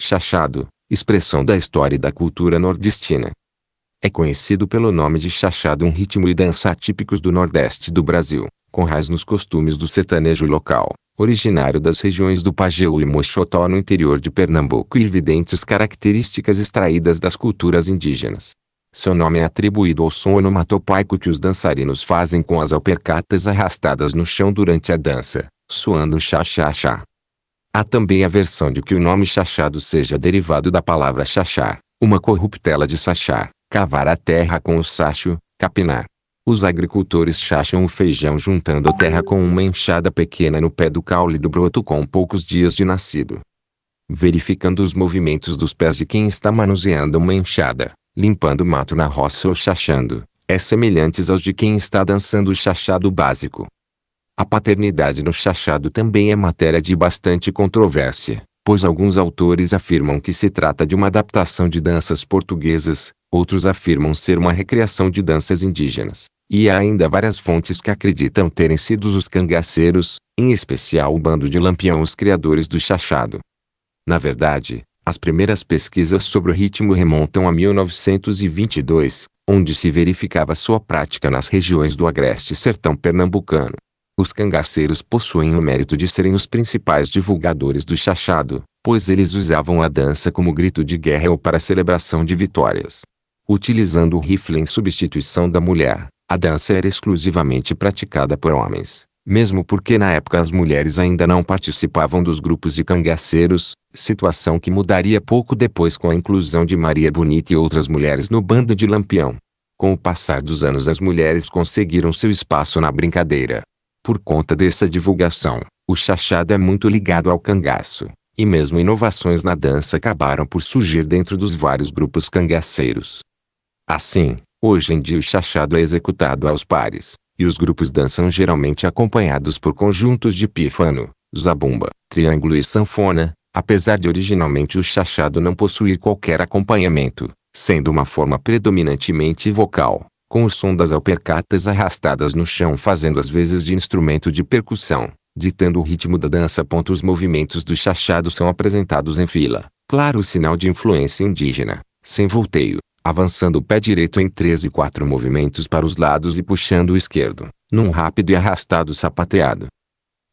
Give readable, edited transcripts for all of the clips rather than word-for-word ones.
Chachado, expressão da história e da cultura nordestina. É conhecido pelo nome de chachado um ritmo e dança típicos do Nordeste do Brasil, com raiz nos costumes do sertanejo local, originário das regiões do Pajeú e Moxotó no interior de Pernambuco e evidentes características extraídas das culturas indígenas. Seu nome é atribuído ao som onomatopaico que os dançarinos fazem com as alpercatas arrastadas no chão durante a dança, soando chá-chá-chá. Há também a versão de que o nome chachado seja derivado da palavra chachar, uma corruptela de sachar, cavar a terra com o sacho, capinar. Os agricultores chacham o feijão juntando a terra com uma enxada pequena no pé do caule do broto com poucos dias de nascido. Verificando os movimentos dos pés de quem está manuseando uma enxada, limpando mato na roça ou chachando, é semelhantes aos de quem está dançando o chachado básico. A paternidade no chachado também é matéria de bastante controvérsia, pois alguns autores afirmam que se trata de uma adaptação de danças portuguesas, outros afirmam ser uma recriação de danças indígenas, e há ainda várias fontes que acreditam terem sido os cangaceiros, em especial o bando de Lampião os criadores do chachado. Na verdade, as primeiras pesquisas sobre o ritmo remontam a 1922, onde se verificava sua prática nas regiões do agreste sertão pernambucano. Os cangaceiros possuem o mérito de serem os principais divulgadores do chachado, pois eles usavam a dança como grito de guerra ou para celebração de vitórias. Utilizando o rifle em substituição da mulher, a dança era exclusivamente praticada por homens, mesmo porque na época as mulheres ainda não participavam dos grupos de cangaceiros, situação que mudaria pouco depois com a inclusão de Maria Bonita e outras mulheres no bando de Lampião. Com o passar dos anos as mulheres conseguiram seu espaço na brincadeira. Por conta dessa divulgação, o chachado é muito ligado ao cangaço, e mesmo inovações na dança acabaram por surgir dentro dos vários grupos cangaceiros. Assim, hoje em dia o chachado é executado aos pares, e os grupos dançam geralmente acompanhados por conjuntos de pífano, zabumba, triângulo e sanfona, apesar de originalmente o chachado não possuir qualquer acompanhamento, sendo uma forma predominantemente vocal, com o som das alpercatas arrastadas no chão fazendo às vezes de instrumento de percussão, ditando o ritmo da dança. Os movimentos do chachado são apresentados em fila, claro sinal de influência indígena, sem volteio, avançando o pé direito em 3 e 4 movimentos para os lados e puxando o esquerdo, num rápido e arrastado sapateado.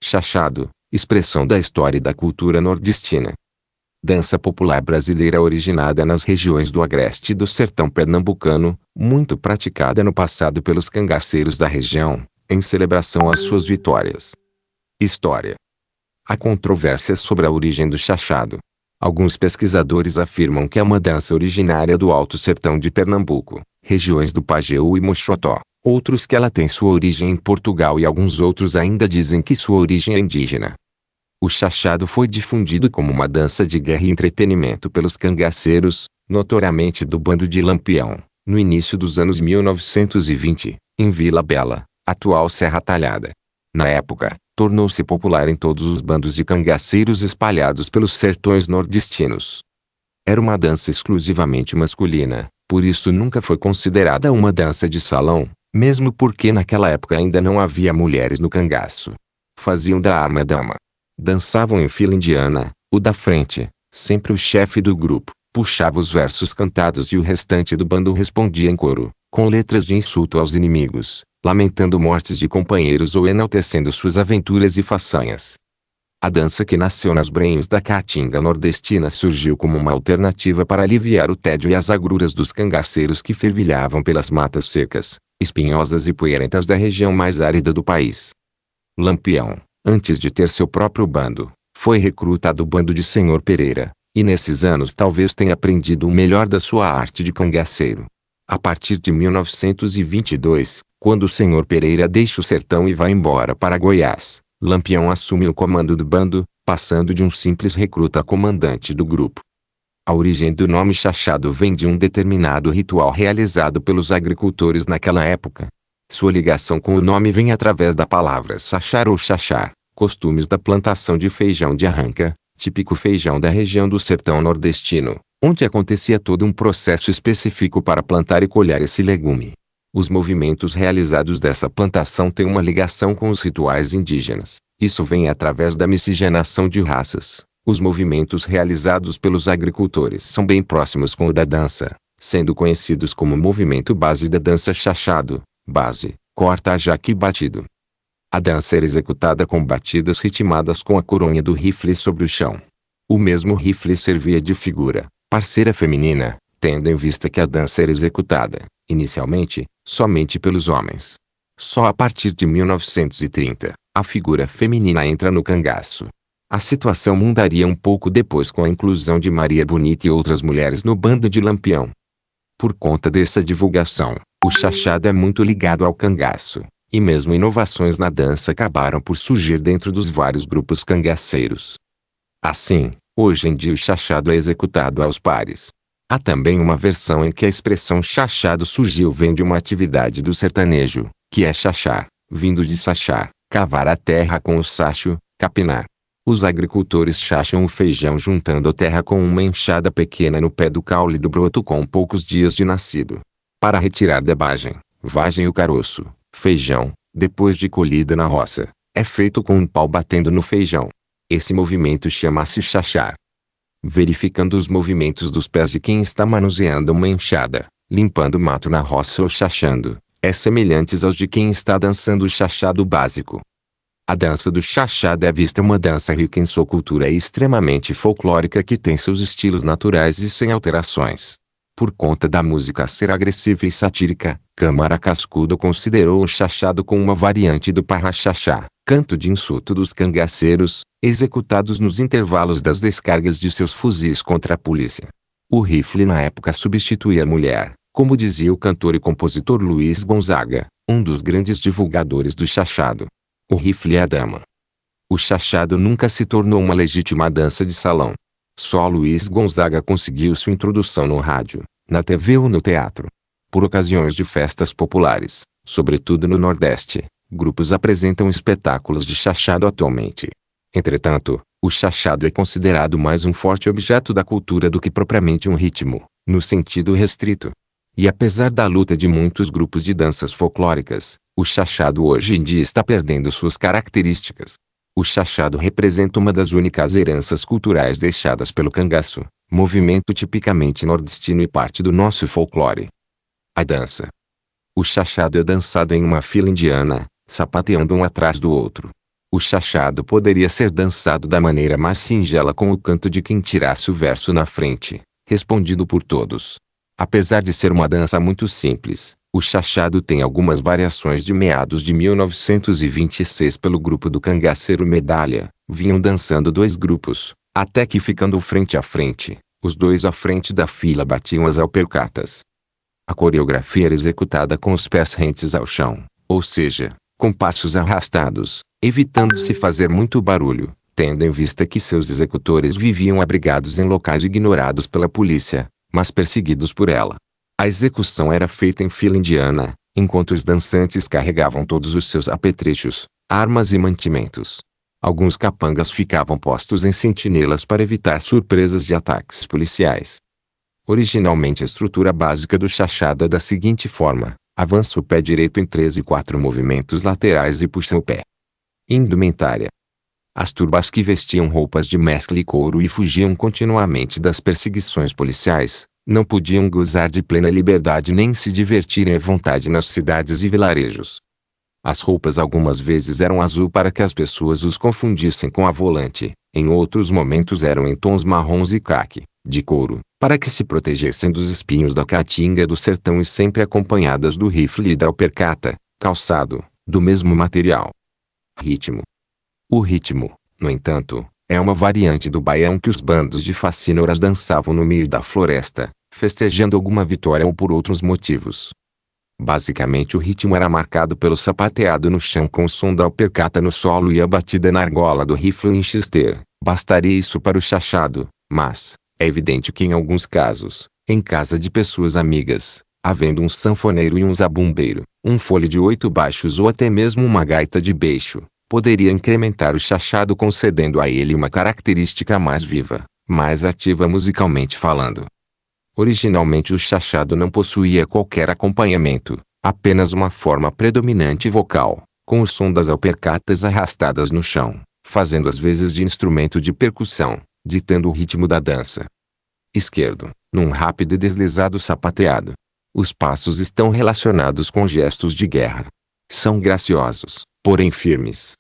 Chachado, expressão da história e da cultura nordestina. Dança popular brasileira originada nas regiões do agreste do sertão pernambucano, muito praticada no passado pelos cangaceiros da região, em celebração às suas vitórias. História. Há controvérsias sobre a origem do chachado. Alguns pesquisadores afirmam que é uma dança originária do Alto Sertão de Pernambuco, regiões do Pajeú e Moxotó, outros que ela tem sua origem em Portugal e alguns outros ainda dizem que sua origem é indígena. O chachado foi difundido como uma dança de guerra e entretenimento pelos cangaceiros, notoriamente do bando de Lampião, no início dos anos 1920, em Vila Bela, atual Serra Talhada. Na época, tornou-se popular em todos os bandos de cangaceiros espalhados pelos sertões nordestinos. Era uma dança exclusivamente masculina, por isso nunca foi considerada uma dança de salão, mesmo porque naquela época ainda não havia mulheres no cangaço. Faziam da arma dama. Dançavam em fila indiana, o da frente, sempre o chefe do grupo, puxava os versos cantados e o restante do bando respondia em coro, com letras de insulto aos inimigos, lamentando mortes de companheiros ou enaltecendo suas aventuras e façanhas. A dança que nasceu nas brenhos da caatinga nordestina surgiu como uma alternativa para aliviar o tédio e as agruras dos cangaceiros que fervilhavam pelas matas secas, espinhosas e poeirentas da região mais árida do país. Lampião, antes de ter seu próprio bando, foi recruta do bando de Senhor Pereira, e nesses anos talvez tenha aprendido o melhor da sua arte de cangaceiro. A partir de 1922, quando o Senhor Pereira deixa o sertão e vai embora para Goiás, Lampião assume o comando do bando, passando de um simples recruta a comandante do grupo. A origem do nome chachado vem de um determinado ritual realizado pelos agricultores naquela época. Sua ligação com o nome vem através da palavra sachar ou chachar, costumes da plantação de feijão de arranca, típico feijão da região do sertão nordestino, onde acontecia todo um processo específico para plantar e colher esse legume. Os movimentos realizados dessa plantação têm uma ligação com os rituais indígenas. Isso vem através da miscigenação de raças, Os movimentos realizados pelos agricultores são bem próximos com o da dança, sendo conhecidos como movimento base da dança chachado, base, corta jaque e batido. A dança era executada com batidas ritmadas com a coronha do rifle sobre o chão. O mesmo rifle servia de figura, parceira feminina, tendo em vista que a dança era executada, inicialmente, somente pelos homens. Só a partir de 1930, a figura feminina entra no cangaço. A situação mudaria um pouco depois com a inclusão de Maria Bonita e outras mulheres no bando de Lampião. Por conta dessa divulgação, o chachado é muito ligado ao cangaço, e mesmo inovações na dança acabaram por surgir dentro dos vários grupos cangaceiros. Assim, hoje em dia o chachado é executado aos pares. Há também uma versão em que a expressão chachado surgiu vem de uma atividade do sertanejo, que é chachar, vindo de sachar, cavar a terra com o sacho, capinar. Os agricultores chacham o feijão juntando a terra com uma enxada pequena no pé do caule do broto com poucos dias de nascido. Para retirar da vagem o caroço, feijão, depois de colhida na roça, é feito com um pau batendo no feijão. Esse movimento chama-se chachar. Verificando os movimentos dos pés de quem está manuseando uma enxada, limpando o mato na roça ou chachando, é semelhantes aos de quem está dançando o chachado básico. A dança do chachado é vista uma dança rica em sua cultura e extremamente folclórica que tem seus estilos naturais e sem alterações. Por conta da música ser agressiva e satírica, Câmara Cascudo considerou o chachado como uma variante do parra-chachá, canto de insulto dos cangaceiros, executados nos intervalos das descargas de seus fuzis contra a polícia. O rifle na época substituía a mulher, como dizia o cantor e compositor Luiz Gonzaga, um dos grandes divulgadores do chachado. O rifle é a dama. O chachado nunca se tornou uma legítima dança de salão. Só Luiz Gonzaga conseguiu sua introdução no rádio, na TV ou no teatro. Por ocasiões de festas populares, sobretudo no Nordeste, grupos apresentam espetáculos de chachado atualmente. Entretanto, o chachado é considerado mais um forte objeto da cultura do que propriamente um ritmo, no sentido restrito. E apesar da luta de muitos grupos de danças folclóricas, o chachado hoje em dia está perdendo suas características. O chachado representa uma das únicas heranças culturais deixadas pelo cangaço, movimento tipicamente nordestino e parte do nosso folclore. A dança. O chachado é dançado em uma fila indiana, sapateando um atrás do outro. O chachado poderia ser dançado da maneira mais singela com o canto de quem tirasse o verso na frente, respondido por todos. Apesar de ser uma dança muito simples, o chachado tem algumas variações de meados de 1926 pelo grupo do cangaceiro Medalha. Vinham dançando dois grupos, até que ficando frente a frente, os dois à frente da fila batiam as alpercatas. A coreografia era executada com os pés rentes ao chão, ou seja, com passos arrastados, evitando-se fazer muito barulho, tendo em vista que seus executores viviam abrigados em locais ignorados pela polícia, mas perseguidos por ela. A execução era feita em fila indiana, enquanto os dançantes carregavam todos os seus apetrechos, armas e mantimentos. Alguns capangas ficavam postos em sentinelas para evitar surpresas de ataques policiais. Originalmente a estrutura básica do chachado é da seguinte forma: avança o pé direito em 3 e 4 movimentos laterais e puxa o pé. Indumentária. As turbas que vestiam roupas de mescla e couro e fugiam continuamente das perseguições policiais, não podiam gozar de plena liberdade nem se divertirem à vontade nas cidades e vilarejos. As roupas algumas vezes eram azul para que as pessoas os confundissem com a volante, em outros momentos eram em tons marrons e caque, de couro, para que se protegessem dos espinhos da caatinga do sertão e sempre acompanhadas do rifle e da alpercata, calçado, do mesmo material. Ritmo. O ritmo, no entanto, é uma variante do baião que os bandos de facínoras dançavam no meio da floresta, festejando alguma vitória ou por outros motivos. Basicamente o ritmo era marcado pelo sapateado no chão com o som da alpercata no solo e a batida na argola do rifle em xister. Bastaria isso para o chachado, mas, é evidente que em alguns casos, em casa de pessoas amigas, havendo um sanfoneiro e um zabumbeiro, um fole de 8 baixos ou até mesmo uma gaita de beixo, poderia incrementar o chachado concedendo a ele uma característica mais viva, mais ativa musicalmente falando. Originalmente o chachado não possuía qualquer acompanhamento, apenas uma forma predominante vocal, com o som das alpercatas arrastadas no chão, fazendo às vezes de instrumento de percussão, ditando o ritmo da dança. Esquerdo, num rápido e deslizado sapateado. Os passos estão relacionados com gestos de guerra. São graciosos, porém firmes,